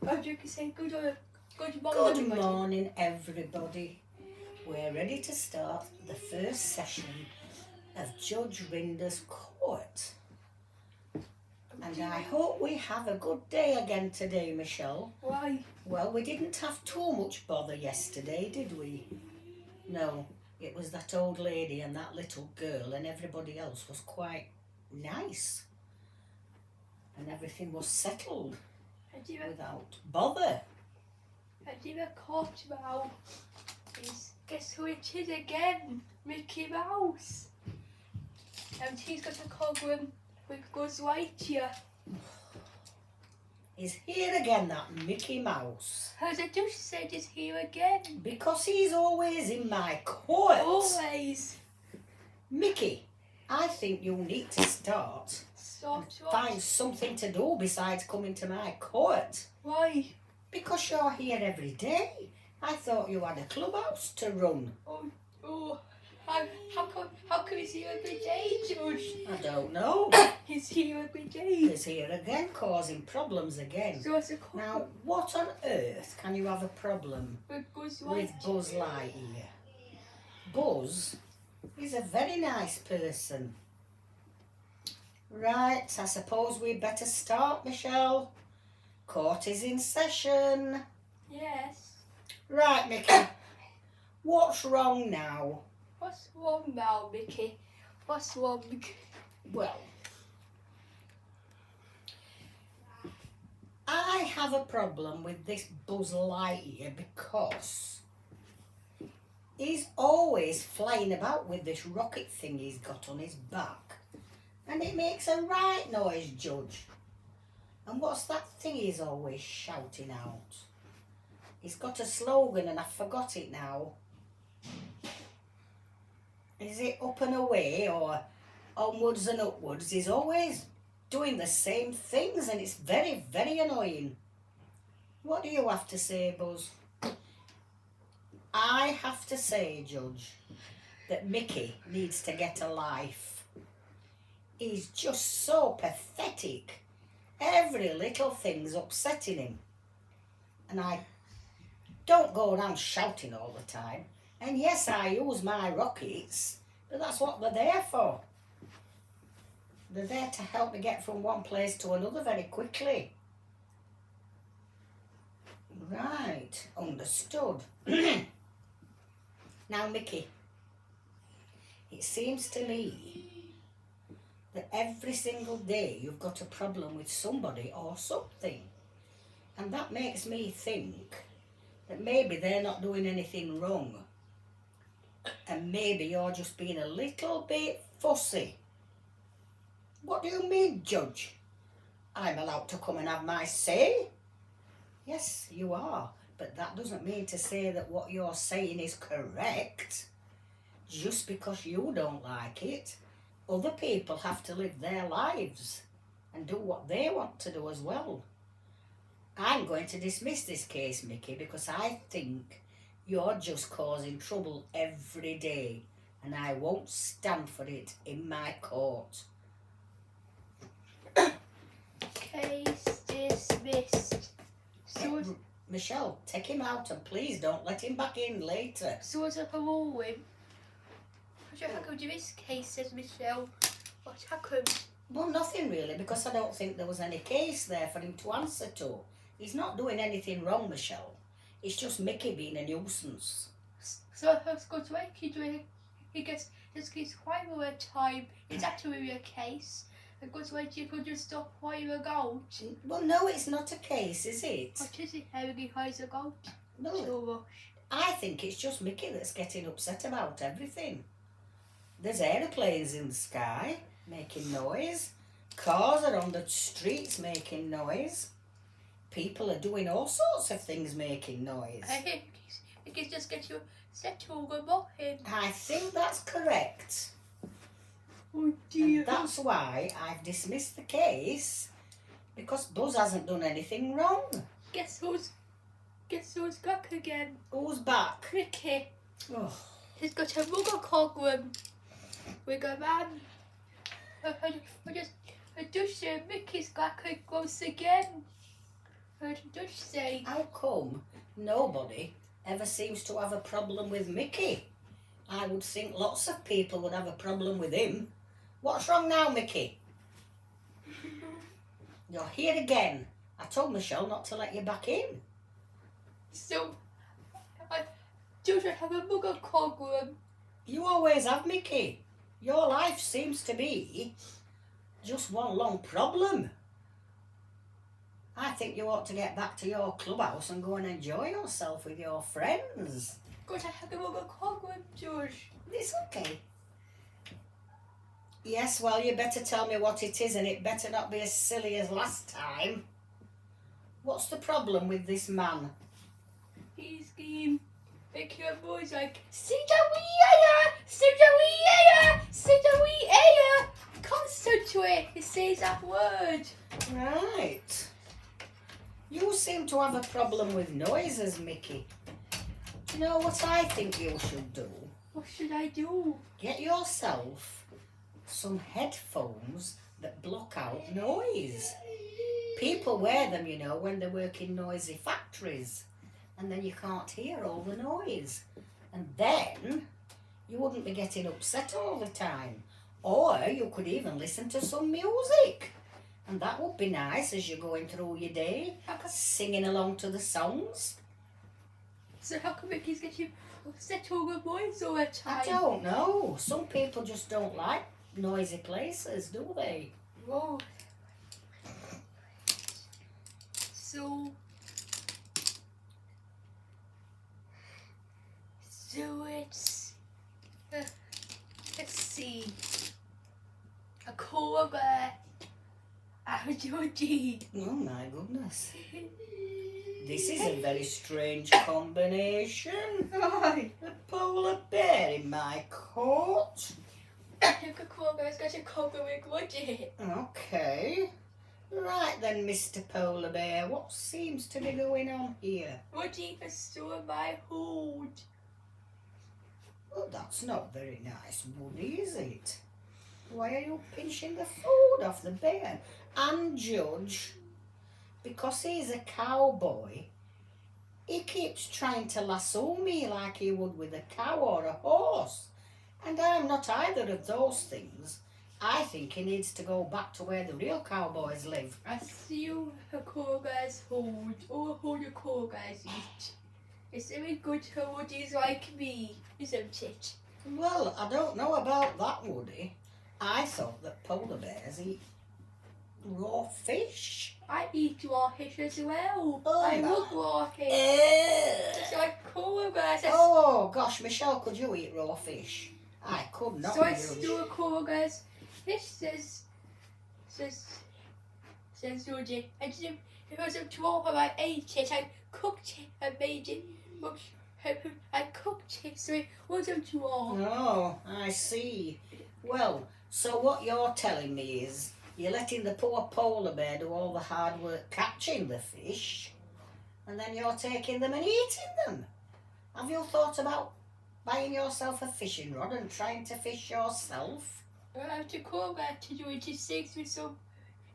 Or you can say good Good morning, everybody. We're ready to start the first session of Judge Rinder's court. And I hope we have a good day again today, Michelle. Why? Well, we didn't have too much bother yesterday, did we? No, it was that old lady and that little girl, and everybody else was quite nice. And everything was settled without bother. I did a court about is guess who it is again? Mickey Mouse. And he's got a cogwheel with Buzz Lightyear. He's here again, that Mickey Mouse. As I just said, he's here again. Because he's always in my court. Always. Mickey, I think you need to start find something to do besides coming to my court. Why? Because you're here every day. I thought you had a clubhouse to run. How come he's here every day, Judge? I don't know. He's here every day. He's here again, causing problems again. So what's the Now, what on earth can you have a problem with Buzz Lightyear? Buzz is a very nice person. Right, I suppose we'd better start, Michelle. Court is in session. Yes. Right, Mickey. What's wrong now? What's wrong now, Mickey? What's wrong? Well, I have a problem with this Buzz Lightyear because he's always flying about with this rocket thing he's got on his back. And it makes a right noise, Judge. And what's that thing he's always shouting out? He's got a slogan and I forgot it now. Is it up and away or onwards and upwards? He's always doing the same things and it's very, very annoying. What do you have to say, Buzz? I have to say, Judge, that Mickey needs to get a life. He's just so pathetic. Every little thing's upsetting him. And I don't go around shouting all the time. And yes, I use my rockets, but that's what they're there for. They're there to help me get from one place to another very quickly. Right, understood. Now, Mickey, it seems to me that every single day you've got a problem with somebody or something. And that makes me think that maybe they're not doing anything wrong. And maybe you're just being a little bit fussy. What do you mean, Judge? I'm allowed to come and have my say? Yes, you are. But that doesn't mean to say that what you're saying is correct. Just because you don't like it, other people have to live their lives and do what they want to do as well. I'm going to dismiss this case, Mickey, because I think you're just causing trouble every day and I won't stand for it in my court. Case dismissed. Michelle, take him out and please don't let him back in later. So what's up a ruling? What happened to this case, says Michelle? What happened? Well, nothing really, because I don't think there was any case there for him to answer to. He's not doing anything wrong, Michelle. It's just Mickey being a nuisance. So let's go to Mickey doing. He gets this case quite a time. It's actually a case. It goes like you could just stop while you're out. Well, no, it's not a case, is it? What is it? Harry has a goat. No, So I think it's just Mickey that's getting upset about everything. There's aeroplanes in the sky making noise. Cars are on the streets making noise. People are doing all sorts of things making noise. I think it can just get you settled about him. I think that's correct. Oh dear. And that's why I've dismissed the case, because Buzz hasn't done anything wrong. Guess who's back again? Who's back? Mickey. Oh. He's got a mugger cogwheel with a man. I just say Mickey's back once again. heard Dutch say. How come nobody ever seems to have a problem with Mickey? I would think lots of people would have a problem with him. What's wrong now, Mickey? You're here again. I told Michelle not to let you back in. So, Dutch, I have a mugger problem. You always have, Mickey. Your life seems to be just one long problem. I think you ought to get back to your clubhouse and go and enjoy yourself with your friends. God, I have a mugger problem, Dutch. It's okay. Yes, well, you better tell me what it is, and it better not be as silly as last time. What's the problem with this man? He's making a noise like, Sita-wee-aya! Sita-wee-aya! Sita-wee-aya! Constantly, he says that word. Right. You seem to have a problem with noises, Mickey. Do you know what I think you should do? What should I do? Get yourself some headphones that block out noise. People wear them, you know, when they work in noisy factories, and then you can't hear all the noise. And then you wouldn't be getting upset all the time. Or you could even listen to some music. And that would be nice as you're going through your day, singing along to the songs. So how come Mickey's getting upset over boys all the time? I don't know. Some people just don't like noisy places, do they? Whoa. So it's, let's see, a koala bear, a Georgie. Oh my goodness. This is a very strange combination. Right. A polar bear in my coat. Look, a koala bear's got a cover with Woody. Okay. Right then, Mr. Polar Bear, what seems to be going on here? Woody has stolen my hood. Well, that's not very nice, Woody, is it? Why are you pinching the food off the bear? And Judge, because he's a cowboy, he keeps trying to lasso me like he would with a cow or a horse. And I'm not either of those things. I think he needs to go back to where the real cowboys live. I steal a koala bear's hood, or a hood of koala bears eat. It's very good for Woodies like me, isn't it? Well, I don't know about that, Woody. I thought that polar bears eat raw fish. I eat raw fish as well. Oh, I no. love raw fish. Eh. It's like koala bears. Oh gosh, Michelle, could you eat raw fish? I could not. So I Judge. stole a koala bear's fish, says Georgie. And it wasn't raw, but I ate it. I cooked it and made it. I cooked it, so it wasn't raw. Oh, I see. Well, so what you're telling me is you're letting the poor polar bear do all the hard work catching the fish, and then you're taking them and eating them. Have you thought about buying yourself a fishing rod and trying to fish yourself? I have to call that to do it.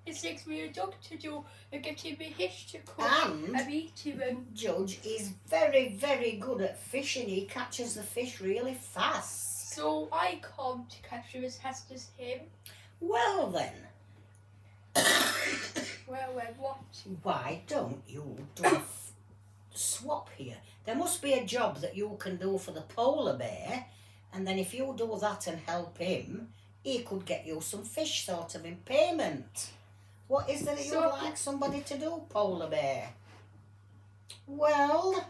It takes me a dog to do and getting me fish to cook and eating them. Judge is very, very good at fishing. He catches the fish really fast. So I can't catch them as fast as him. Well then. Well, what? Why don't you do a swap here? There must be a job that you can do for the polar bear, and then if you do that and help him, he could get you some fish sort of in payment. What is it that you'd like somebody to do, polar bear? Well,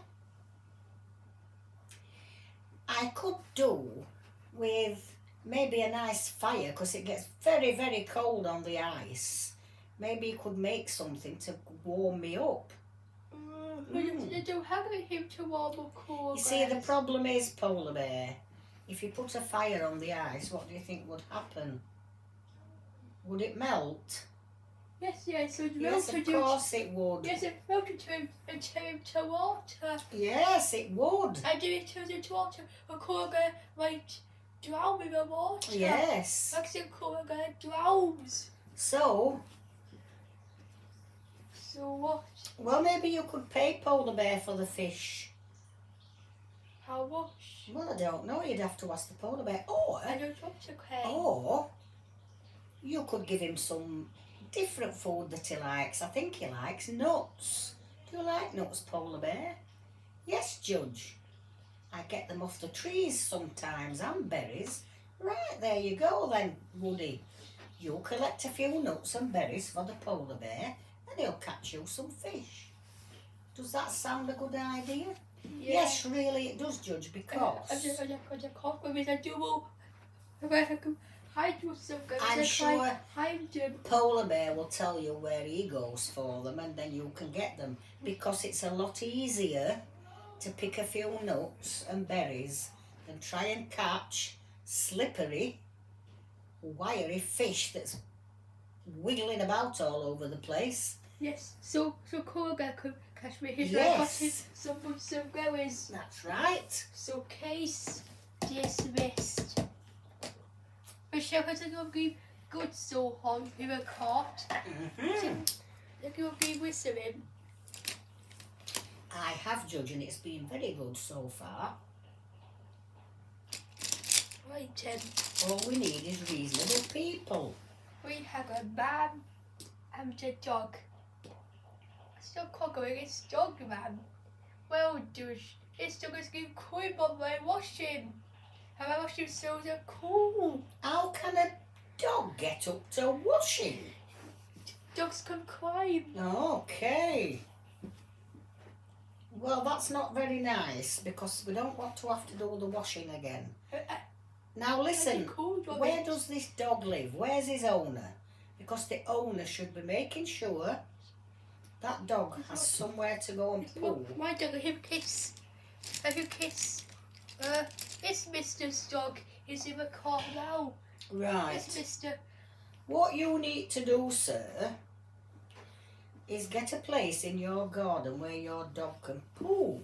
I could do with maybe a nice fire, because it gets very, very cold on the ice. Maybe you could make something to warm me up. But you don't have him to warm up cold. You see, the problem is, polar bear, if you put a fire on the ice, what do you think would happen? Would it melt? Yes, it would Yes, melt. of course it would. Yes, it melted to water. Yes, it would. I do it to water. A koala bear might drown in the water. Yes. Like a koala bear drowns. So So what? Well, maybe you could pay Polar Bear for the fish. How much? Well, I don't know. You'd have to ask the Polar Bear. Or, I don't want to pay. or you could give him some different food that he likes. I think he likes nuts. Do you like nuts, Polar Bear? Yes, Judge. I get them off the trees sometimes, and berries. Right, there you go then, Woody. You collect a few nuts and berries for the Polar Bear, and he'll catch you some fish. Does that sound a good idea? Yeah. Yes, really it does, Judge, because I'm sure Polar Bear will tell you where he goes for them, and then you can get them, because it's a lot easier to pick a few nuts and berries than try and catch slippery, wiry fish that's wiggling about all over the place. Yes, so Koga could catch me. He's Yes. got his some goers. That's right. So case dismissed. Michelle has a good so on with a cart. Like you'll be with him. I have, Judge, and it's been very good so far. Right, All we need is reasonable people. we have a man and a dog. So Koga is dog man. Well, douche, this dog is getting cool on my washing. And I wash him so they're cool. How can a dog get up to washing? Dogs can climb. Okay. Well, that's not very nice, because we don't want to have to do the washing again. Now listen, where does this dog live? Where's his owner? Because the owner should be making sure that dog has somewhere to go and poo. My dog, him kiss. Have you kiss? It's Mr.'s dog. He's in the car now. Right. It's Mr. What you need to do, sir, is get a place in your garden where your dog can poo.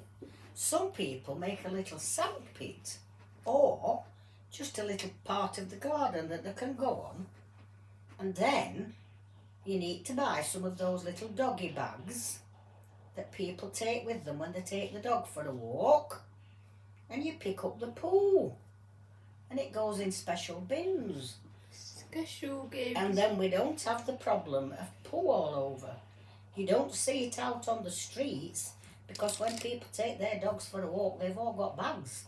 Some people make a little sand pit, or just a little part of the garden that they can go on. And then you need to buy some of those little doggy bags that people take with them when they take the dog for a walk. And you pick up the poo. And it goes in special bins. Special games. And then we don't have the problem of poo all over. You don't see it out on the streets, because when people take their dogs for a walk, they've all got bags.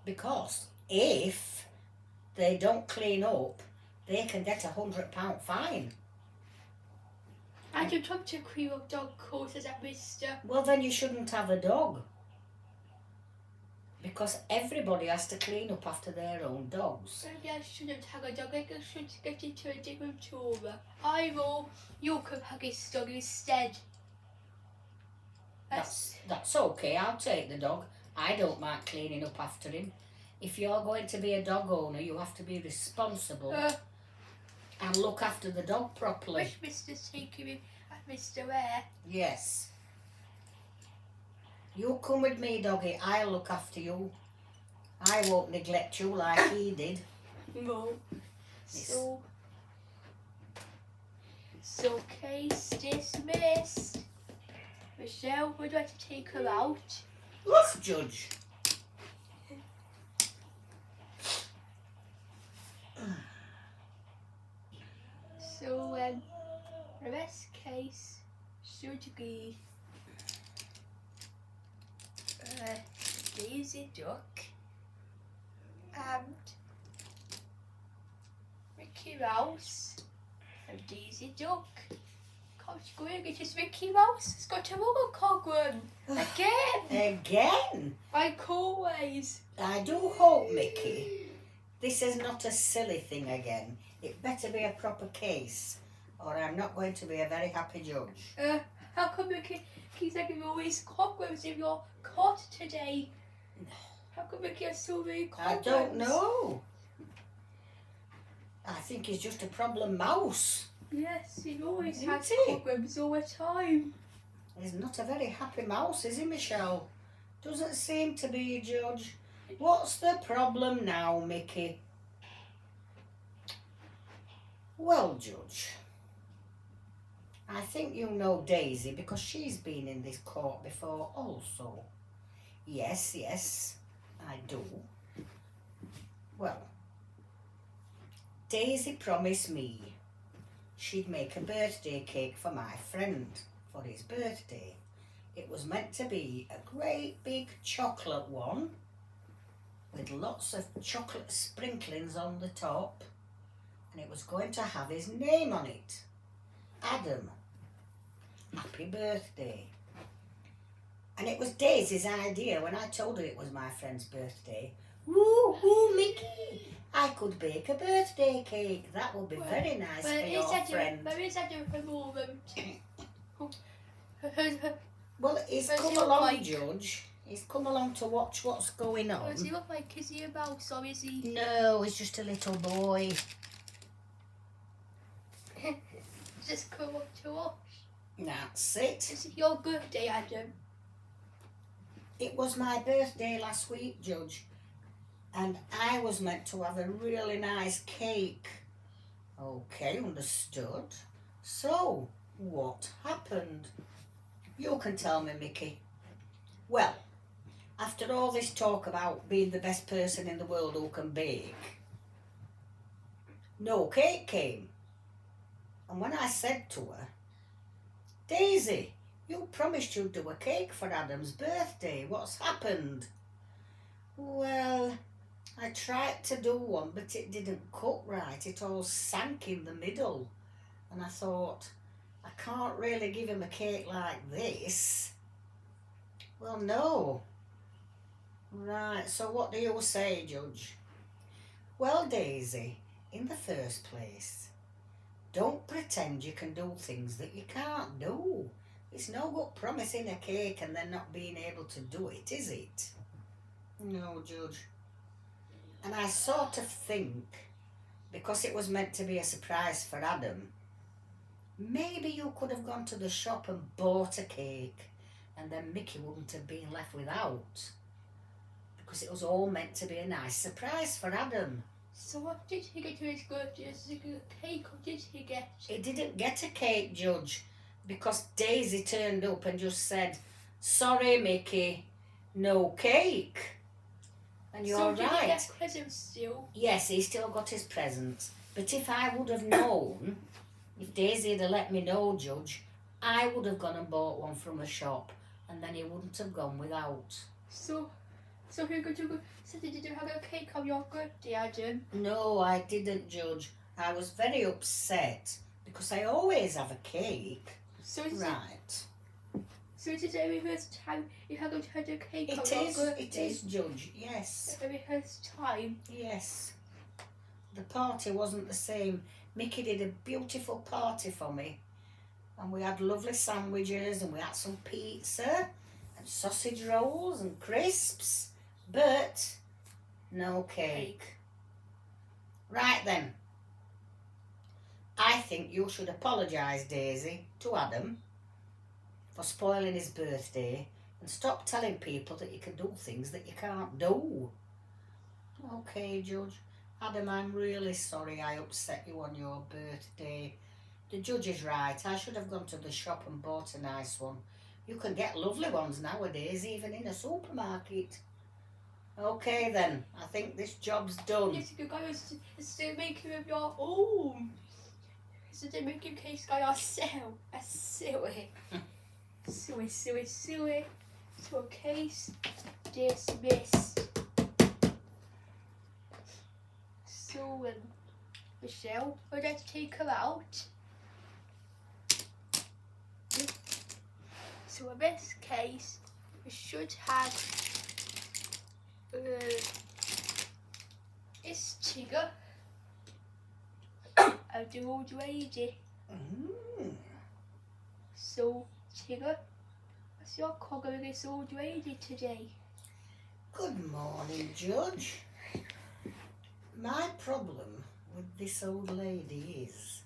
Because if they don't clean up, they can get £100 fine. I don't want to clean up dog courses at Mr. Well, then you shouldn't have a dog. Because everybody has to clean up after their own dogs. Maybe I shouldn't have a dog. I should get into a different tour. I will. You can hug his dog instead. That's okay. I'll take the dog. I don't mind cleaning up after him. If you're going to be a dog owner, you have to be responsible and look after the dog properly. Wish Mr. taking him at Mr. Ware. Yes. You come with me, doggy. I'll look after you. I won't neglect you like he did. No. So case dismissed. Michelle, would you like to take her out? Yes, Judge. So, the best case should be Daisy Duck and Mickey Mouse and Daisy Duck. Coach going, it is Mickey Mouse. It's got a rubber cogwin again. Again? Like always. I do hope, Mickey, this is not a silly thing again. It better be a proper case, or I'm not going to be a very happy judge. How come Mickey keeps taking always cobwebs in your cot today? How come Mickey has so many cobwebs? I don't know. I think he's just a problem mouse. Yes, he always Isn't has he? cobwebs all the time. He's not a very happy mouse, is he, Michelle? Doesn't seem to be, Judge. What's the problem now, Mickey? Well, Judge, I think you know Daisy because she's been in this court before also. Yes, yes, I do. Well, Daisy promised me she'd make a birthday cake for my friend for his birthday. It was meant to be a great big chocolate one with lots of chocolate sprinklings on the top, and it was going to have his name on it. Adam. Happy birthday. And it was Daisy's idea when I told her it was my friend's birthday. Woo, woo, Mickey, I could bake a birthday cake. That would be very nice for your friend. Where is Adam at the moment? Well, he's Does come he look along, like- Judge. He's come along to watch what's going on. Does he look like, is he a mouse or is he? No, he's just a little boy. Just come up to us. That's it. Is it your birthday, Adam? It was my birthday last week, Judge, and I was meant to have a really nice cake. Okay, understood. So, what happened? You can tell me, Mickey. Well, after all this talk about being the best person in the world who can bake, no cake came. And when I said to her, Daisy, you promised you'd do a cake for Adam's birthday. What's happened? Well, I tried to do one, but it didn't cut right. It all sank in the middle. And I thought, I can't really give him a cake like this. Well, no. Right, so what do you say, Judge? Well, Daisy, in the first place, don't pretend you can do things that you can't do. It's no good promising a cake and then not being able to do it, is it? No, Judge. And I sort of think, because it was meant to be a surprise for Adam, maybe you could have gone to the shop and bought a cake, and then Mickey wouldn't have been left without. Because it was all meant to be a nice surprise for Adam. So what did he get to his birthday? Did he get a cake or did he get? He didn't get a cake, Judge, because Daisy turned up and just said, sorry, Mickey, no cake. And you're so did right. he get presents still? Yes, he still got his presents. But if I would have known, if Daisy had let me know, Judge, I would have gone and bought one from a shop, and then he wouldn't have gone without. So who could you go? So did you have a cake on your birthday, Adam? No, I didn't, Judge. I was very upset because I always have a cake. So is Right. So is it every first time you haven't had a cake on It your is, birthday? it is, Judge, yes. Every first time. Yes. The party wasn't the same. Mickey did a beautiful party for me. And we had lovely sandwiches and we had some pizza and sausage rolls and crisps. But no cake. Right then. I think you should apologise, Daisy, to Adam for spoiling his birthday and stop telling people that you can do things that you can't do. Okay, Judge. Adam, I'm really sorry I upset you on your birthday. The Judge is right. I should have gone to the shop and bought a nice one. You can get lovely ones nowadays, even in a supermarket. Okay then, I think this job's done. Yes, you guys still make it with your own. So they make your case by yourself. That's silly. silly. So case dismissed. So Michelle, we're going to take her out. So in this case, we should have it's Tigger. I'll do old lady. So Tigger, what's your cogger with this old lady today? Good morning, Judge. My problem with this old lady is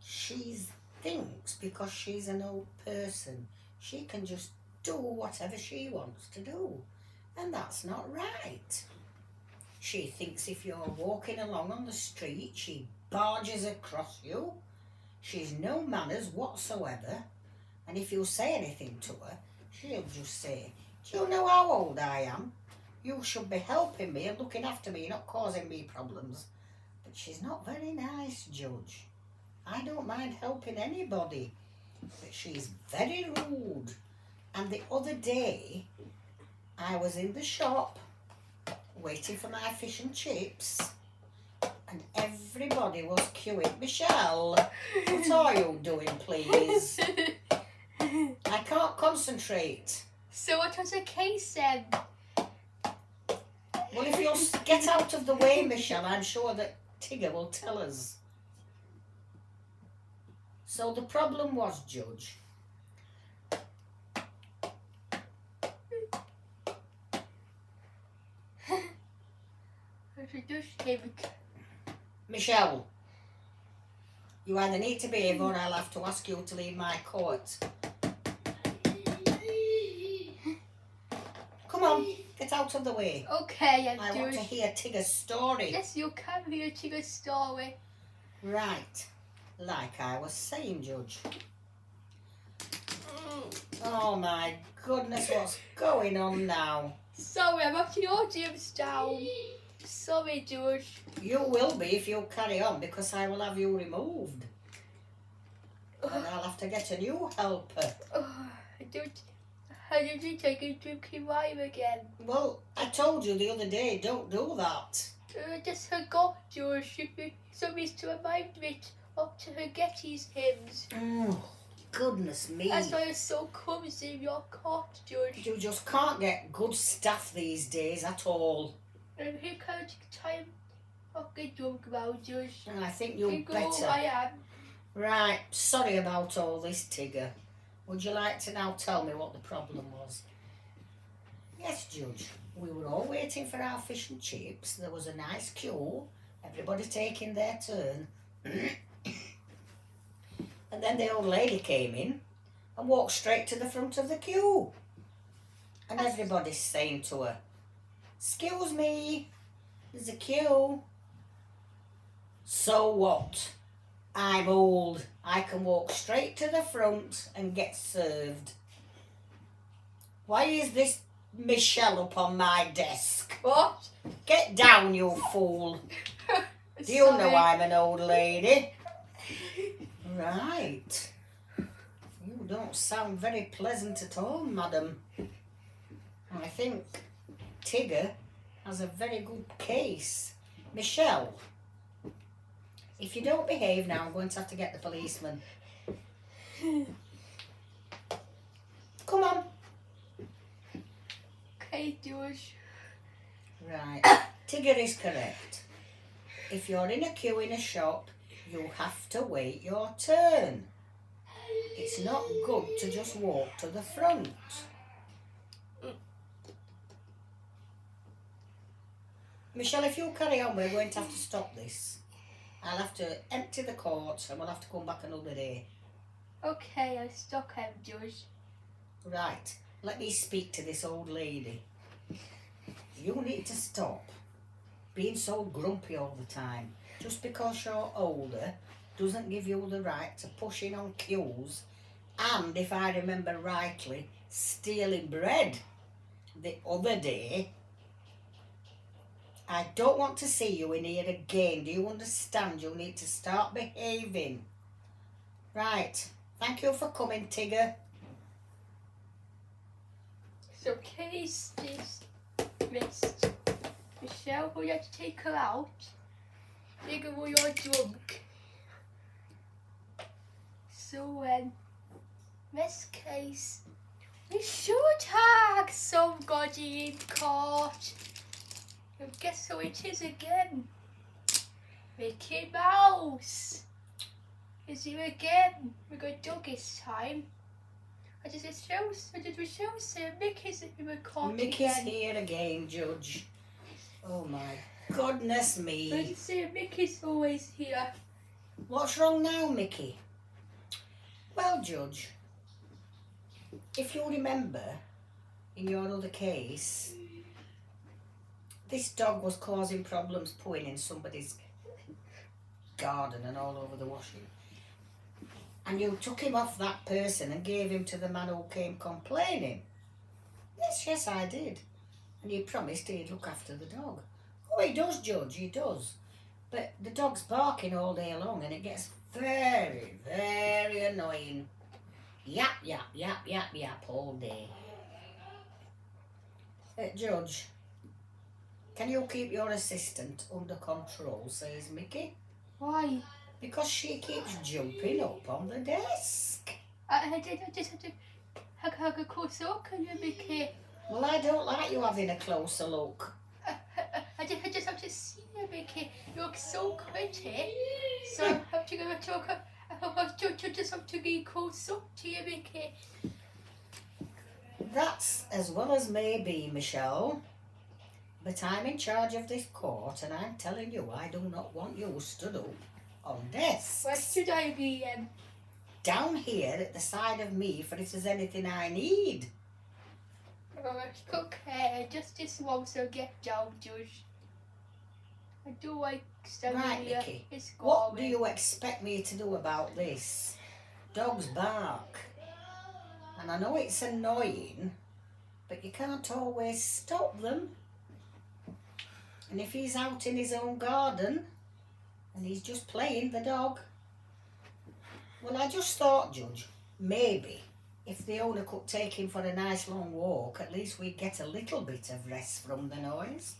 she thinks because she's an old person, she can just do whatever she wants to do. And that's not right. She thinks if you're walking along on the street, she barges across you. She's no manners whatsoever, and if you say anything to her, she'll just say, do you know how old I am? You should be helping me and looking after me, not causing me problems. But she's not very nice, Judge. I don't mind helping anybody, but she's very rude. And the other day, I was in the shop waiting for my fish and chips, and everybody was queuing. Michelle, what are you doing, please? I can't concentrate. So what was the case then? Well, if you'll get out of the way, Michelle, I'm sure that Tigger will tell us. So the problem was, Judge, Michelle, you either need to behave or I'll have to ask you to leave my court. Come on, get out of the way. Okay, I want to hear Tigger's story. Yes, you can hear Tigger's story. Right, like I was saying, Judge. Oh my goodness, what's going on now? Sorry, I'm knocking your gyms down. Sorry, George. You will be if you carry on, because I will have you removed. And I'll have to get a new helper. How did you take a drinking wine again? Well, I told you the other day, don't do that. I just forgot, George. Somebody's to remind me not to forget his hymns. Oh, goodness me. That's why it's so clumsy in your cot, George. You just can't get good staff these days at all. And who can't time not get drunk about, George? And I think you'd You go, better. I am. Right, sorry about all this, Tigger. Would you like to now tell me what the problem was? Yes, Judge. We were all waiting for our fish and chips. There was a nice queue. Everybody taking their turn. And then the old lady came in and walked straight to the front of the queue. And everybody's saying to her, excuse me, there's a queue. So what? I'm old. I can walk straight to the front and get served. Why is this Michelle up on my desk? What? Get down, you fool. Do you know I'm an old lady? Right. You don't sound very pleasant at all, madam. I think Tigger has a very good case. Michelle, if you don't behave now, I'm going to have to get the policeman. Come on. Okay, George. Right. Tigger is correct. If you're in a queue in a shop, you have to wait your turn. It's not good to just walk to the front. Michelle, if you carry on, we're going to have to stop this. I'll have to empty the court and we'll have to come back another day. Okay, I'll stop him, George. Right, let me speak to this old lady. You need to stop being so grumpy all the time. Just because you're older doesn't give you the right to push in on queues and, if I remember rightly, stealing bread the other day. I don't want to see you in here again. Do you understand? You need to start behaving. Right. Thank you for coming, Tigger. So case dismissed. Michelle, will you have to take her out? Tigger, will you're drunk. So, this case, we should have somebody in court. And guess who it is again? Mickey Mouse. Is he again? We got Doug this time. I did the show say Mickey's in the court Mickey's again. here again, Judge. Oh my goodness I me. did say Mickey's always here. What's wrong now, Mickey? Well, Judge, if you remember, in your other case, this dog was causing problems pooing in somebody's garden and all over the washing. And you took him off that person and gave him to the man who came complaining. Yes, I did. And you promised he'd look after the dog. Oh, he does, Judge, he does. But the dog's barking all day long and it gets very, very annoying. Yap, yap, yap, yap, yap all day. Judge, can you keep your assistant under control, says Mickey? Why? Because she keeps jumping up on the desk. I just have to have a close look at you, Mickey. Well, I don't like you having a closer look. I just have to see you, Mickey. You look so pretty. So I have to go and talk. I just have to get close up to you, Mickey. That's as well as may be, Michelle. But I'm in charge of this court and I'm telling you I do not want you stood up on desks. Where should I be? Down here at the side of me for if there's anything I need. Okay, just this one, so get down, Judge. I do like standing Right, here. Mickey. It's What do you expect me to do about this? Dogs bark. And I know it's annoying, but you can't always stop them. And if he's out in his own garden and he's just playing the dog, well, I just thought, Judge, maybe if the owner could take him for a nice long walk, at least we'd get a little bit of rest from the noise.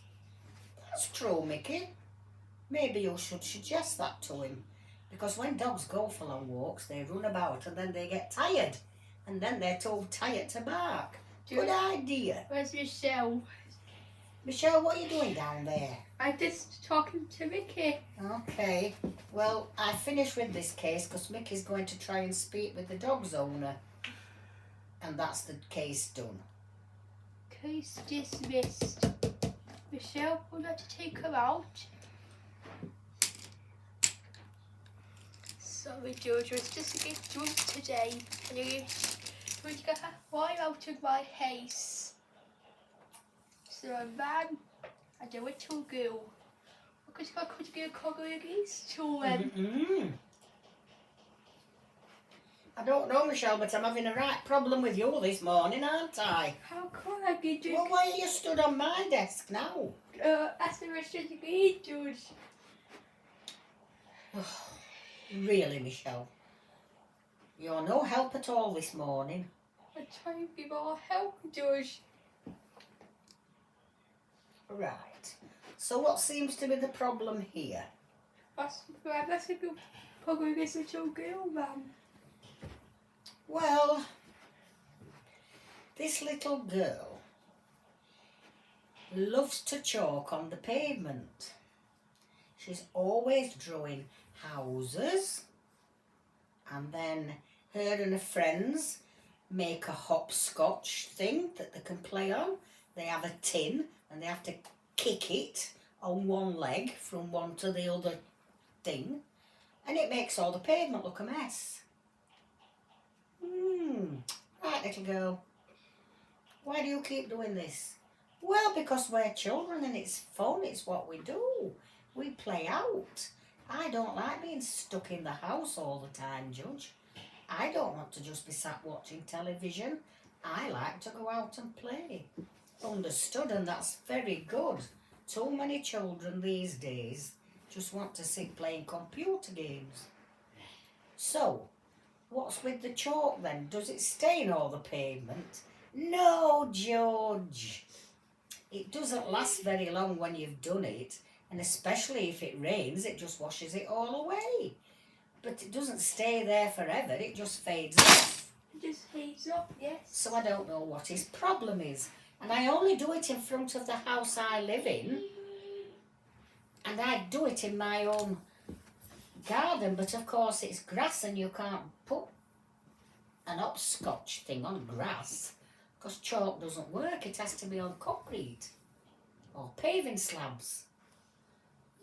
That's true, Mickey. Maybe you should suggest that to him. Because when dogs go for long walks, they run about and then they get tired. And then they're too tired to bark. Good idea. Where's Michelle? Michelle, what are you doing down there? I'm just talking to Mickey. Okay. Well, I finished with this case because Mickey's going to try and speak with the dog's owner. And that's the case done. Case dismissed. Michelle, would like to take her out? Sorry, George, it's just a bit drunk today. And you're going to get her right out of my house. So a man and a little girl. Because I could be a congregation to I don't know, Michelle, but I'm having a right problem with you this morning, aren't I? How come I be doing? Well, why are you stood on my desk now? That's the rest of the game, George. Really, Michelle? You're no help at all this morning. I'm trying to be more help, George. Right. So what seems to be the problem here? That's a good problem with this little girl, man. Well, this little girl loves to chalk on the pavement. She's always drawing houses, and then her and her friends make a hopscotch thing that they can play on. They have a tin and they have to kick it on one leg from one to the other thing, and it makes all the pavement look a mess. Right, little girl. Why do you keep doing this? Well, because we're children and it's fun, it's what we do. We play out. I don't like being stuck in the house all the time, Judge. I don't want to just be sat watching television. I like to go out and play. Understood, and that's very good. Too many children these days just want to sit playing computer games. So, what's with the chalk then? Does it stain all the pavement? No, George. It doesn't last very long when you've done it, and especially if it rains, it just washes it all away. But it doesn't stay there forever, it just fades off. It just fades off, yes. So I don't know what his problem is. And I only do it in front of the house I live in. And I do it in my own garden, but of course it's grass and you can't put an hopscotch thing on grass because chalk doesn't work. It has to be on concrete or paving slabs.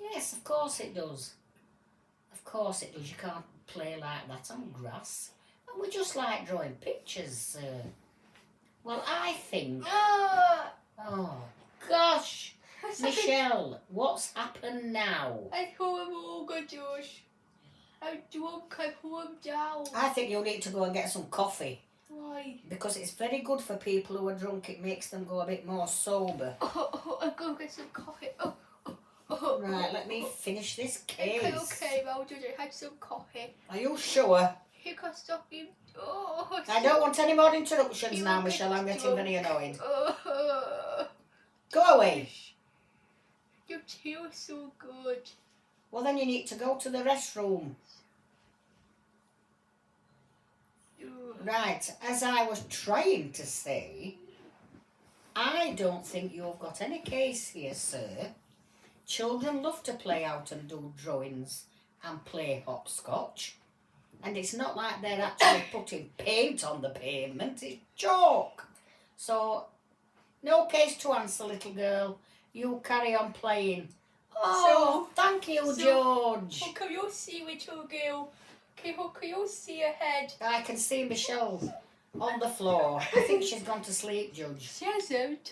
Yes, of course it does. Of course it does. You can't play like that on grass. And we just like drawing pictures. Well, I think... Oh, gosh. Michelle, what's happened now? I thought we were all good, George. I'm drunk, I'm home down. I think you need to go and get some coffee. Why? Because it's very good for people who are drunk. It makes them go a bit more sober. I'll go get some coffee. Right, let me finish this case. Okay, well, George, I had some coffee. Are you sure? You can stop him. I don't want any more interruptions You now, will get Michelle. I'm getting very annoyed. Oh, Go away. your tea was so good. Well, then you need to go to the restroom. Right, as I was trying to say, I don't think you've got any case here, sir. Children love to play out and do drawings and play hopscotch. And it's not like they're actually putting paint on the pavement, it's chalk. So, no case to answer, little girl. You carry on playing. Oh, thank you, George. How can you see, little girl? How can you see ahead? I can see Michelle on the floor. I think she's gone to sleep, Judge. She hasn't.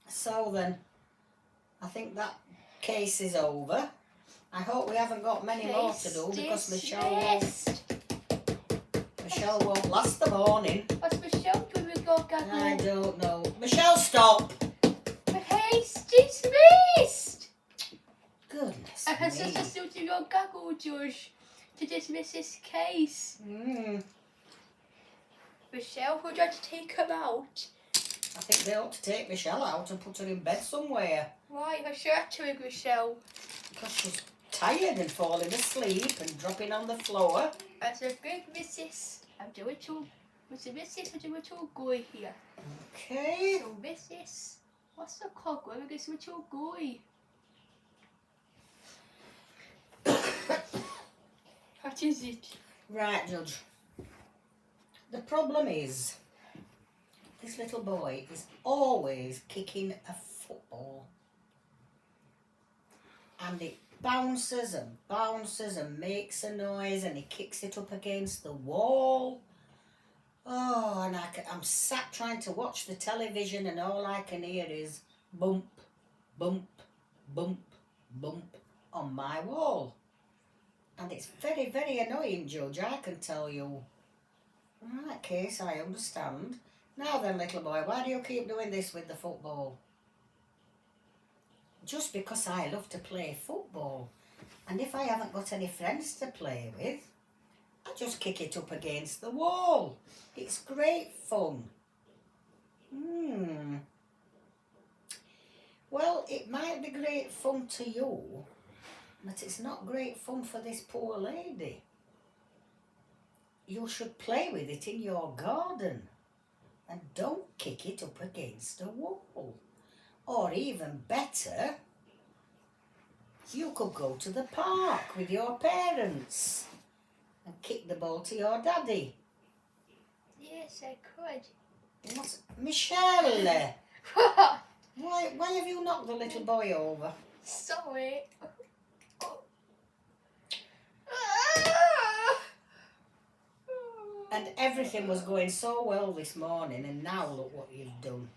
So then, I think that case is over. I hope we haven't got many more to do because Michelle won't last the morning. What's Michelle doing with your gaggle? I don't know. Michelle, stop! Case dismissed! Goodness I have me. just to your gaggle, Judge, to dismiss this case. Michelle, would you like to take him out? I think they ought to take Michelle out and put her in bed somewhere. Why? What's your attitude, Michelle? Because she's tired and falling asleep and dropping on the floor. As a big missus, I'm doing too. Mr. Missus, I'm doing too good here. Okay. So, Missus, what's the cog? Where we get some too good? What is it? Right, Judge. The problem is, this little boy is always kicking a football. And it bounces and bounces and makes a noise and he kicks it up against the wall. Oh, and I'm sat trying to watch the television and all I can hear is bump, bump, bump, bump on my wall. And it's very, very annoying, Judge, I can tell you. Right, Case, I understand. Now then, little boy, why do you keep doing this with the football? Just because I love to play football. And if I haven't got any friends to play with, I just kick it up against the wall. It's great fun. Well, it might be great fun to you, but it's not great fun for this poor lady. You should play with it in your garden and don't kick it up against a wall. Or even better, you could go to the park with your parents and kick the ball to your daddy. Yes, I could. What? Michelle! Why have you knocked the little boy over? Sorry. And everything was going so well this morning and now look what you've done.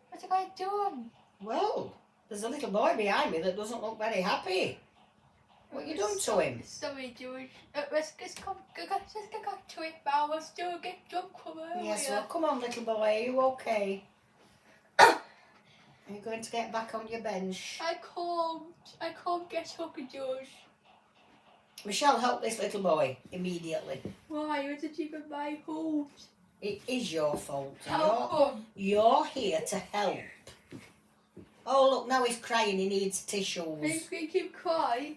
What have I done? Well, there's a little boy behind me that doesn't look very happy. What you done to him? Sorry, George. Let's just get to it now. We'll still get drunk from earlier. Yes, well, come on, little boy. Are you okay? Are you going to get back on your bench? I can't get up, George. Michelle, help this little boy immediately. Why? Was it even my fault? It is your fault. How come? You're here to help. Oh, look, now he's crying. He needs Are you tissues. going to cry?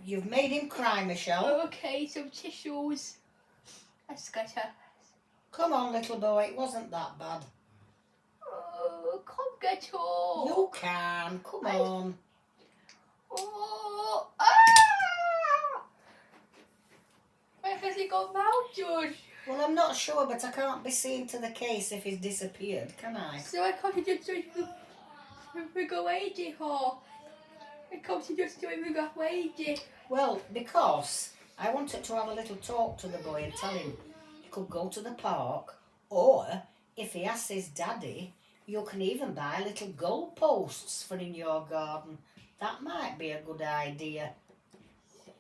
You've made him cry, Michelle. Okay, some tissues. Let's get her. Come on, little boy. It wasn't that bad. Oh, come get her. You can. Come on. Oh, where has he gone now, George? Well, I'm not sure, but I can't be seen to the case if he's disappeared, can I? So I can't just do it with a lady, or I can't just do it with a lady. Well, because I wanted to have a little talk to the boy and tell him he could go to the park, or if he asks his daddy, you can even buy little goalposts for in your garden That might be a good idea.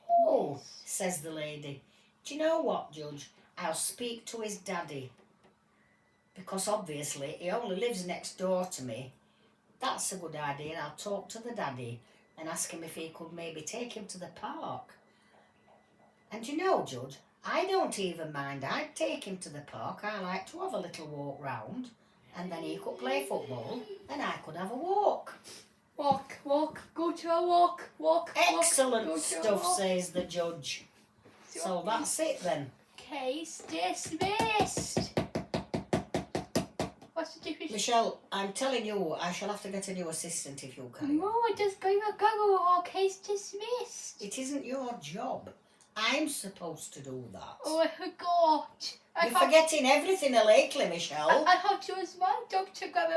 Oh, says the lady. Do you know what, Judge? I'll speak to his daddy. Because obviously he only lives next door to me. That's a good idea. I'll talk to the daddy and ask him if he could maybe take him to the park. And you know, Judge, I don't even mind. I'd take him to the park. I like to have a little walk round. And then he could play football and I could have a walk. Walk, go to a walk, Excellent go to a stuff, walk. says the judge. So that's it then. Case dismissed. What's the difference? Michelle, I'm telling you, I shall have to get a new assistant if you can. No, I just gave a go or case dismissed. It isn't your job. I'm supposed to do that. Oh, I forgot. You're forgetting everything lately, Michelle. I thought it was my job to go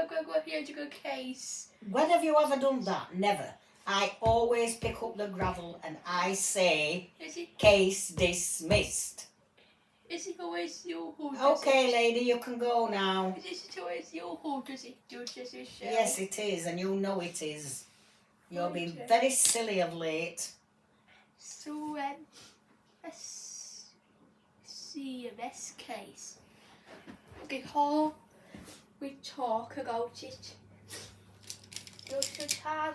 here to go case. When have you ever done that? Never. I always pick up the gravel and I say, case dismissed. Is it always you who does Okay, lady, you can go now. Is it always you who does it, Judge, as you show? Yes, it is, and you know it is. You're being Okay. very silly of late. So, let's see this case. Before we talk about it, you should have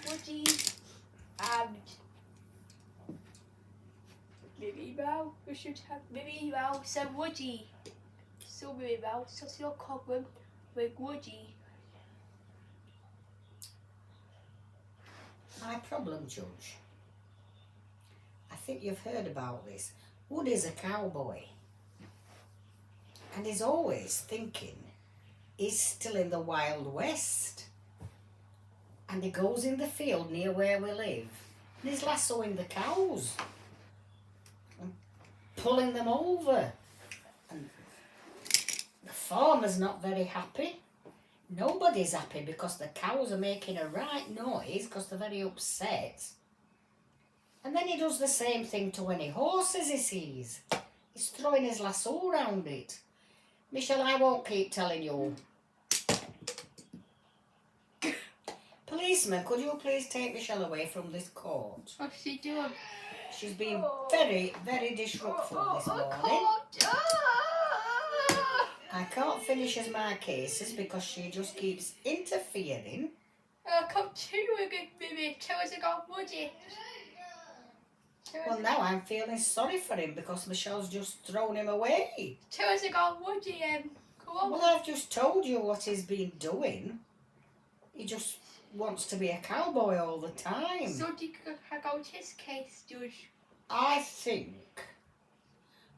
Woody and Mimi Mouse. You should have Mimi Mouse and Woody. So Mimi Mouse, what's your problem with Woody? My problem, Judge. I think you've heard about this. Woody's a cowboy. And he's always thinking he's still in the Wild West. And he goes in the field near where we live. And he's lassoing the cows. And pulling them over. And the farmer's not very happy. Nobody's happy because the cows are making a right noise because they're very upset. And then he does the same thing to any horses he sees. He's throwing his lasso around it. Michelle, I won't keep telling you. Policeman, could you please take Michelle away from this court? What's she doing? She's been very, very disruptful this morning. I can't finish as my cases because she just keeps interfering. Come to again, Mimi. Tell us about Woody. Well, now I'm feeling sorry for him because Michelle's just thrown him away. Tell us about Woody, come on. Well, I've just told you what he's been doing. He just wants to be a cowboy all the time. So do you about his case, Judge? I think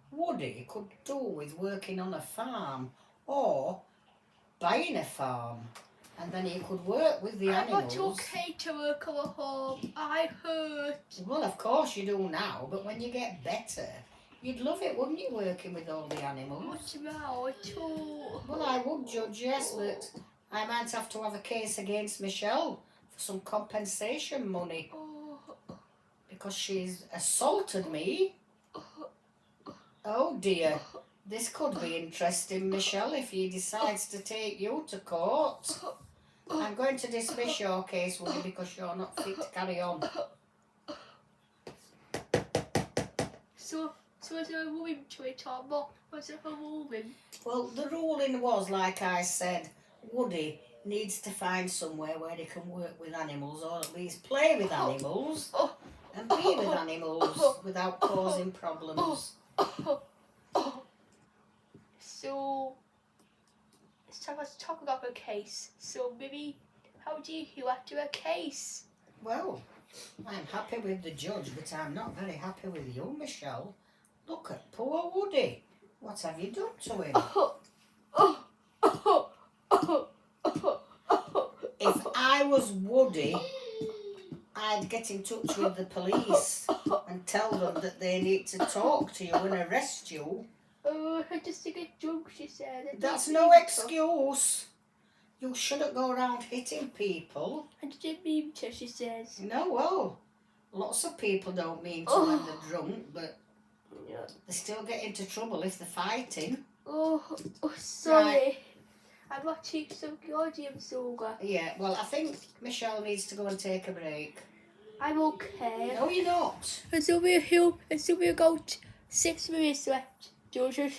Woody could do with working on a farm or buying a farm, and then he could work with the animals. I'm not okay to work on a farm. I hurt. Well, of course you do now, but when you get better, you'd love it, wouldn't you, working with all the animals? What about too? Well, I would, Judge, yes, but I might have to have a case against Michelle for some compensation money because she's assaulted me. Oh dear, this could be interesting, Michelle, if he decides to take you to court. I'm going to dismiss your case, Woody, because you're not fit to carry on. So is there a ruling to it or not? Was it a ruling? Well, the ruling was, like I said, Woody needs to find somewhere where he can work with animals, or at least play with animals, and be with animals without causing problems. So let's talk about a case. So maybe how do you feel after a case? Well, I'm happy with the judge, but I'm not very happy with you, Michelle. Look at poor Woody. What have you done to him? If I was Woody, I'd get in touch with the police and tell them that they need to talk to you and arrest you. Just to get drunk, she said. That's no excuse. You shouldn't go around hitting people. I didn't mean to, she says. No, well, lots of people don't mean to when they're drunk, but they still get into trouble if they're fighting. Sorry. Right. I'm not taking some Guardian Soga. Yeah, well, I think Michelle needs to go and take a break. I'm okay. No, you're not. It's only about 6 minutes left. George, a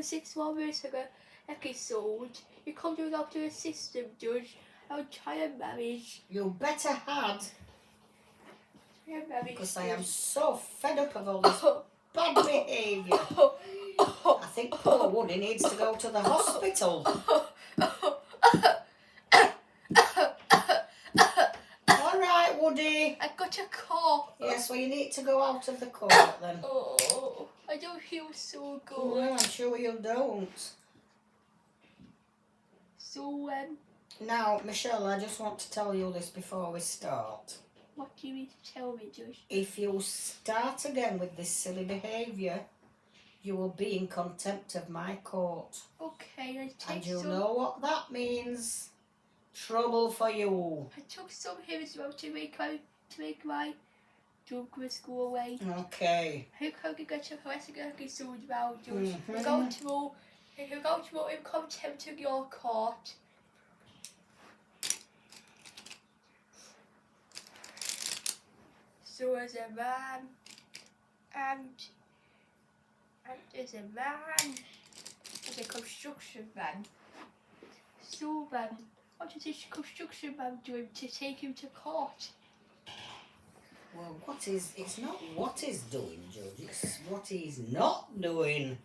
6 more minutes ago episode. You come to out to the system, George. I'll try and manage. You better had, Manage. because I am so fed up of all this bad behaviour. I think poor Woody needs to go to the hospital. All right, Woody. I got a cough. Yes, well, you need to go out of the court then. Oh, I don't feel so good. Well, I'm sure you don't. So, Now, Michelle, I just want to tell you this before we start. what do you need to tell me, Josh? If you start again with this silly behaviour, you will be in contempt of my court. Okay, I take And you some. know what that means. Trouble for you. I took some here as well to make my drunkenness go away. Okay. Who can get a harassing episode about Josh? Mhm. We're going to in contempt of your court. So as a man and as a man as a construction man. So what is this construction man doing to take him to court? Well, it's not what he's doing, Judge, it's what he's not doing.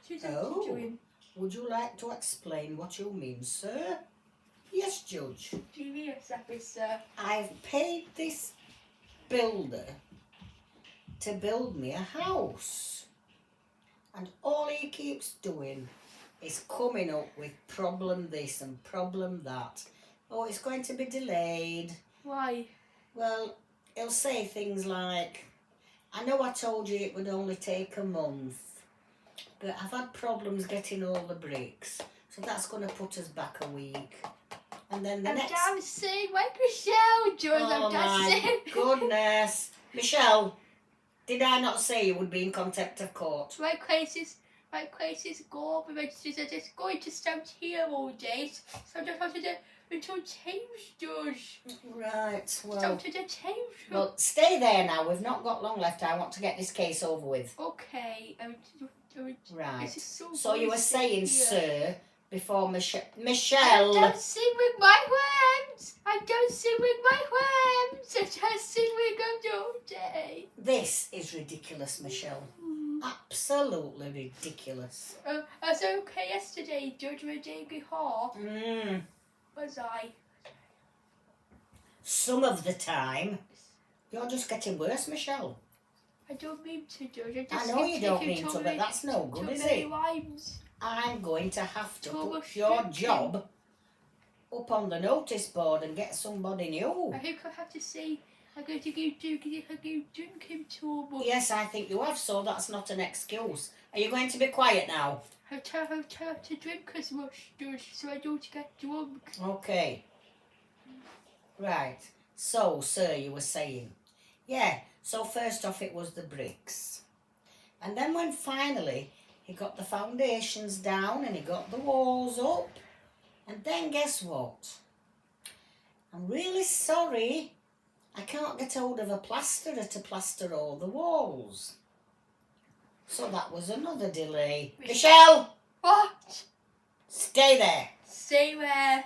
What is he doing? Would you like to explain what you mean, sir? Yes, Judge. Do you mean exactly, sir? I've paid this builder to build me a house. And all he keeps doing is coming up with problem this and problem that. Oh, it's going to be delayed. Why? Well, he'll say things like, I know I told you it would only take a month, but I've had problems getting all the bricks, so that's going to put us back a week. And then the I'm next... dancing like Michelle, George. Oh I'm my dancing. goodness. Michelle, did I not say you would be in contempt of court? My places go over registers are just going to stand here all day. So I just wanted to change, George. Right, well... Wanted to change. Well, stay there now. We've not got long left. I want to get this case over with. Okay. Right. This is So you were saying, here. sir, before I'm Michelle... dancing with my hands. I'm dancing with my hands. I'm dancing with them all day. This is ridiculous, Michelle. Absolutely ridiculous. I was okay yesterday, George, the day before. Was I? Some of the time, you're just getting worse, Michelle. I don't mean to, George. I know you don't mean to, but that's no good, is it? Rhymes. I'm going to have to Too put much your drinking. job up on the notice board and get somebody new. I think I have to say, I'm going to go drinking too much. Yes, I think you have, so that's not an excuse. Are you going to be quiet now? I try to drink as much, George, so I don't get drunk. Okay. Right. So, sir, you were saying. Yeah, so first off it was the bricks. And then when finally he got the foundations down and he got the walls up, and then guess what? I'm really sorry, I can't get hold of a plasterer to plaster all the walls. So that was another delay. Michelle! What? Stay there. Stay where?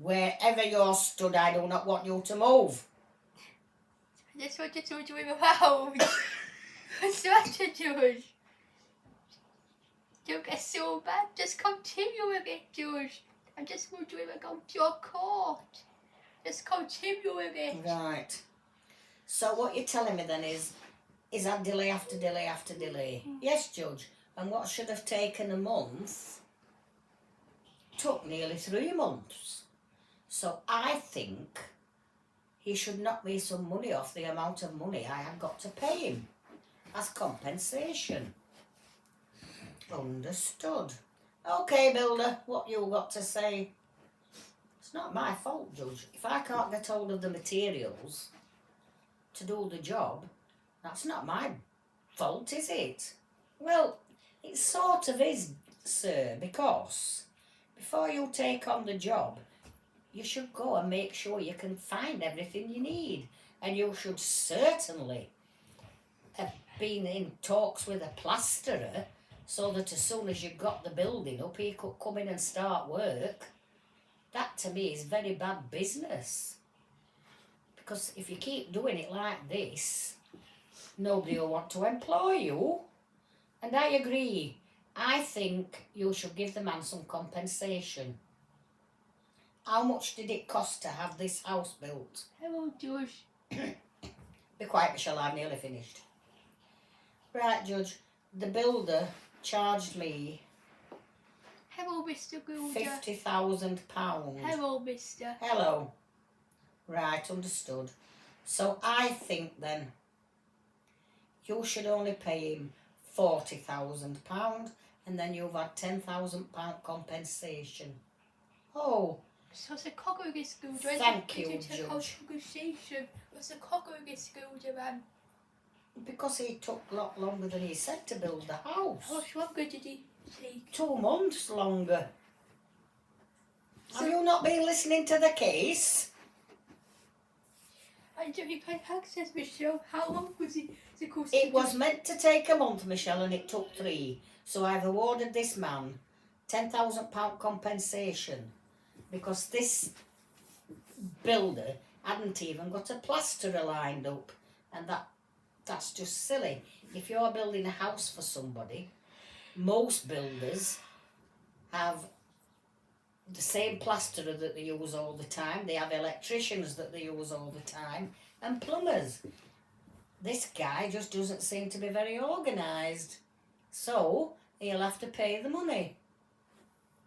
Wherever you're stood, I do not want you to move. I just wanted to do it around. What's that to do? Don't get so bad. Just continue with it, George. I'm just wondering about your court. Just continue with it. Right. So what you're telling me then is that delay after delay after delay? Yes, Judge. And what should have taken a month took nearly 3 months. So I think he should knock me some money off the amount of money I have got to pay him as compensation. Understood. Okay, builder, what you got to say? It's not my fault, Judge. If I can't get hold of the materials to do the job, that's not my fault, is it? Well, it sort of is, sir, because before you take on the job, you should go and make sure you can find everything you need. And you should certainly have been in talks with a plasterer so that as soon as you got the building up, he could come in and start work. That to me is very bad business. Because if you keep doing it like this, nobody will want to employ you. And I agree. I think you should give the man some compensation. How much did it cost to have this house built? Hello, Judge. Be quiet, Michelle, I've nearly finished. Right, Judge, the builder charged me Hello, Mr. Goulder. £50,000. Hello, Mister. Hello. Right, understood. So I think then you should only pay him £40,000 and then you've had £10,000 compensation. Oh, So it's a cogger school. Thank you, Judge. What's a cogger school, man? because he took a lot longer than he said to build the house. How much longer did he take? 2 months longer. So- Have you not been listening to the case? I don't think I access Michelle. How long was he supposed It was meant to take a month, Michelle, and it took 3. So I've awarded this man £10,000 compensation because this builder hadn't even got a plasterer lined up, and that's just silly. If you're building a house for somebody, most builders have the same plasterer that they use all the time. They have electricians that they use all the time and plumbers. This guy just doesn't seem to be very organised. So he'll have to pay the money.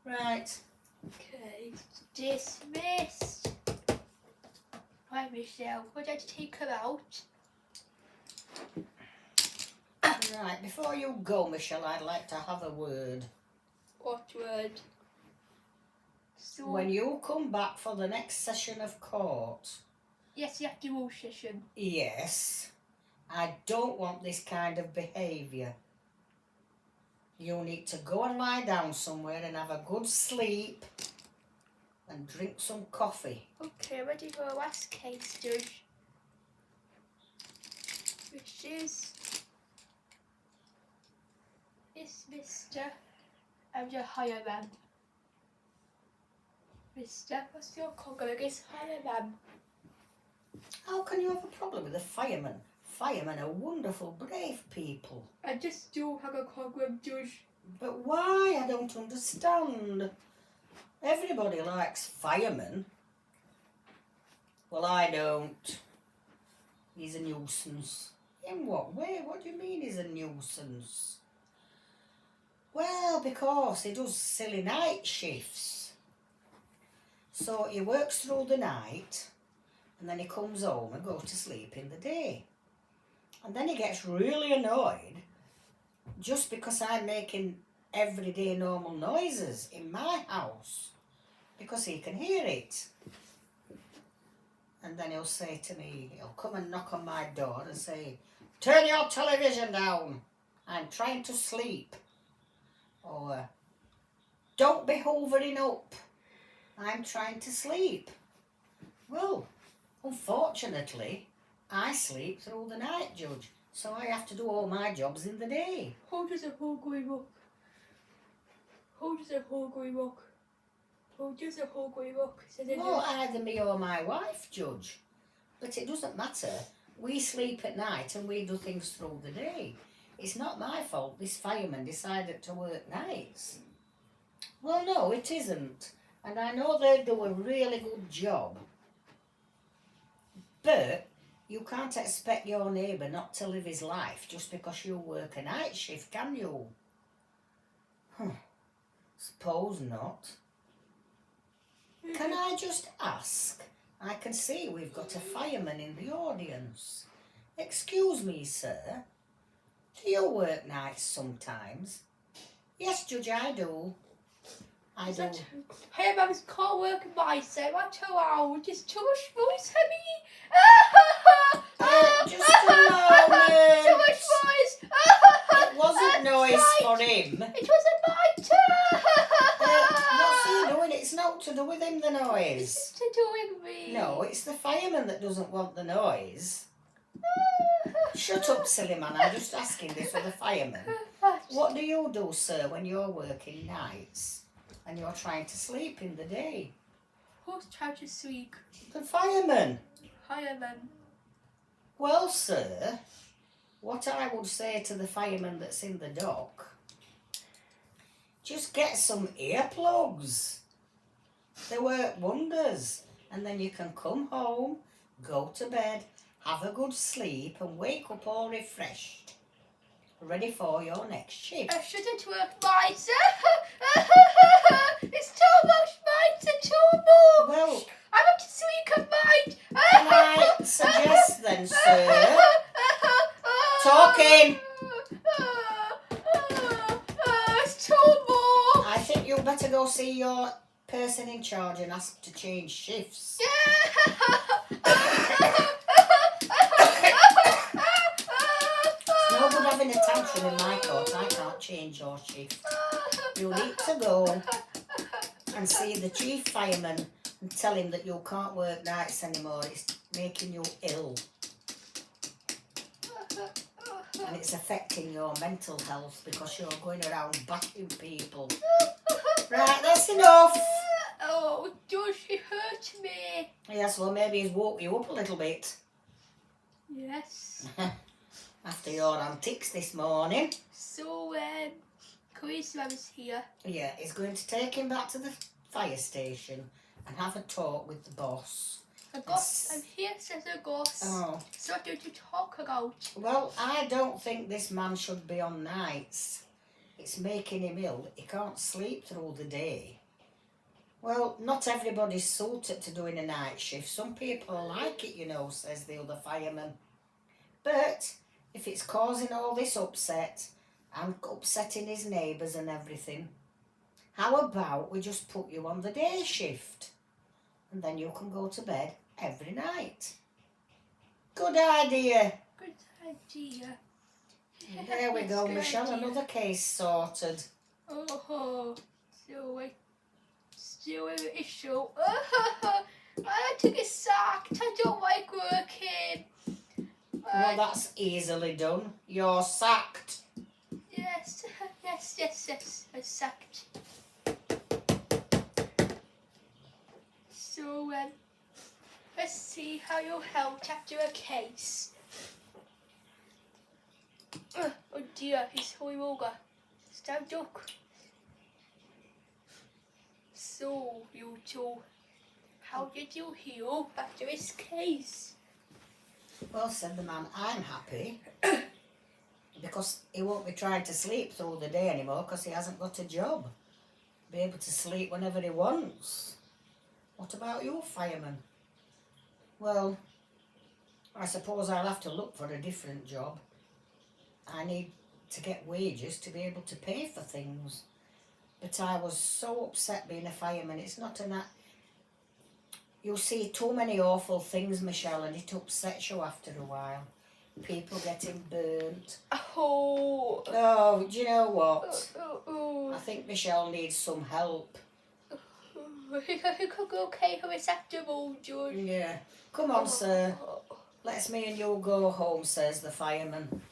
Right. Okay, dismissed. Right, Michelle, would I take her out? Right, before you go, Michelle, I'd like to have a word. What word? So, When you come back for the next session of court, yes, you have to do session. yes, I don't want this kind of behaviour. You need to go and lie down somewhere and have a good sleep and drink some coffee. Okay, ready for the last case, Judge. Which is this Mr. I'm your hireman. Mister, what's your cogger against hireman? How can you have a problem with a fireman? Firemen are wonderful, brave people. I just do have a cogger, Judge. But why? I don't understand. Everybody likes firemen. Well, I don't. He's a nuisance. In what way? What do you mean he's a nuisance? Well, because he does silly night shifts. So he works through the night and then he comes home and goes to sleep in the day. And then he gets really annoyed just because I'm making everyday normal noises in my house because he can hear it. And then he'll say to me, he'll come and knock on my door and say, "Turn your television down, I'm trying to sleep." Or, "Don't be hoovering up, I'm trying to sleep." Well, unfortunately, I sleep through the night, Judge, so I have to do all my jobs in the day. How does a hole going work? How does a hole going work? How does a hole going work? Well, either me or my wife, Judge. But it doesn't matter. We sleep at night and we do things through the day. It's not my fault this fireman decided to work nights. Well, no, it isn't. And I know they do a really good job. But you can't expect your neighbour not to live his life just because you work a night shift, can you? Suppose not. Can I just ask? I can see we've got a fireman in the audience. Excuse me, sir. Do you work nights sometimes? Yes, Judge, I do. I do. Hey, I was caught working myself. I tell you, just too much voice, honey. Just a moment. Too much voice. It wasn't noise for him. It wasn't my turn. What's he to do with him, the noise? It's to do with me. No, it's the fireman that doesn't want the noise. Shut up, silly man. I'm just asking this for the fireman. What do you do, sir, when you're working nights and you're trying to sleep in the day? Who's trying to sleep? The fireman. Fireman. Well, sir, what I would say to the fireman that's in the dock, just get some earplugs. They work wonders. And then you can come home, go to bed, have a good sleep and wake up all refreshed, ready for your next shift. I shouldn't work nights. It's too much nights and too much. Well, I want to sleep at night. can I suggest then, sir, talking. It's too much. I think you'd better go see your person in charge and ask to change shifts. It's no good having a tantrum in my court. I can't change your shift. You need to go and see the chief fireman and tell him that you can't work nights anymore. It's making you ill. And it's affecting your mental health because you're going around bashing people. Right, that's enough. Oh, does she hurt me? Yes, well, maybe he's woke you up a little bit. Yes. After your antics this morning. So, Charisma's here. Yeah, he's going to take him back to the fire station and have a talk with the boss. A ghost. I'm here, says a ghost. Oh. So what do you talk about? Well, I don't think this man should be on nights. It's making him ill. He can't sleep through the day. Well, not everybody's suited to doing a night shift. Some people like it, you know, says the other fireman. But if it's causing all this upset and upsetting his neighbours and everything, how about we just put you on the day shift? And then you can go to bed every night. Good idea. Good idea. There we go, Good Michelle. idea. Another case sorted. Oh, still an issue. I took a sacked. I don't like working. Well, that's easily done. You're sacked. Yes. I'm sacked. So, let's see how you helped after a case. Oh dear, he's going over. Stand up. So, you two, how did you heal after his case? Well, said the man, I'm happy because he won't be trying to sleep through the day anymore because he hasn't got a job. Be able to sleep whenever he wants. What about you, fireman? Well, I suppose I'll have to look for a different job. I need to get wages to be able to pay for things. But I was so upset being a fireman. It's not an... You see too many awful things, Michelle, and it upsets you after a while. People getting burnt. Oh. Oh, do you know what? Oh. I think Michelle needs some help. He could go okay for his afternoon, George. Yeah. Come on, sir. Let's me and you go home, says the fireman.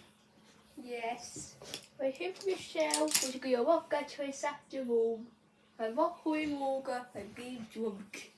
Yes. Well, him Michelle was going to walk out to his afternoon. And walk away longer and be drunk.